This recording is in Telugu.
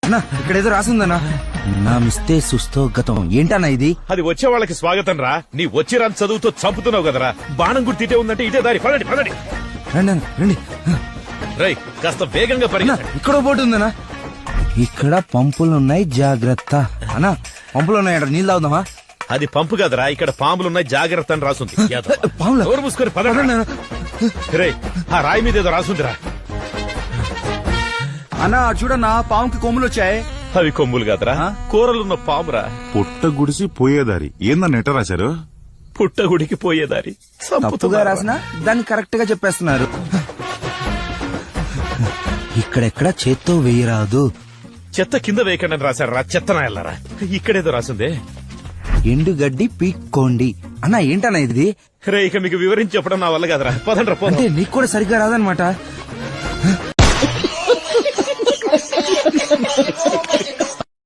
అన్నా ఇక్కడ ఏదో రాసిందన్నా. నామిస్తే సుస్తో గతం. ఏంటన్నా ఇది? అది వచ్చే వాళ్ళకి స్వాగతం రా. నీ వచ్చిరాని చదువుతో చంపుతున్నావు కదరా. బాణం గుర్తు ఇటే ఉందంటే ఇటే దారి. పదండి పదండి. రండి అన్న, రండి. రై కాస్త వేగంగా అన్నా, పరిగెత్తండి. ఇక్కడ బోటు ఉందన్నా. ఇక్కడ పంపులున్నాయి, జాగ్రత్త. అన్నా పంపులు ఉన్నాయి, నీళ్ళు తాగుదామా? అది పంపు కదరా, ఇక్కడ పాములున్నాయి, జాగ్రత్త అని రాసుంది. పాములా? నోరు మూసుకొని పదండి. రే ఆ రాయి మీద ఏదో రాసుందిరా. అన్నా చూడన్నా, పాముకి కొమ్ములు వచ్చాయి. అవి కొమ్ములు కాదురా, కూరలున్న పామురా. పుట్ట గుడిసి పోయేదారి. ఏందన్న ఎట్ట రాశారు? పుట్టగుడికి పోయేదారి. తప్పుగా రాసినా దాన్ని కరెక్ట్ గా చెప్పేస్తున్నారు. ఇక్కడెక్కడ చేత్తో వేయరాదు. చెత్త కింద వేయకండి అని రాశారు రా. చెత్త నాయల్లారా. ఇక్కడేదో రాసుందే. ఎండుగడ్డి పీక్కోండి. అన్నా ఏంటన్నా ఇది? రే ఇక మీకు వివరించి చెప్పడం నా వల్ల కదరా. పదండ్రా అంటే పోదండి. నీకు కూడా సరిగ్గా రాదనమాట.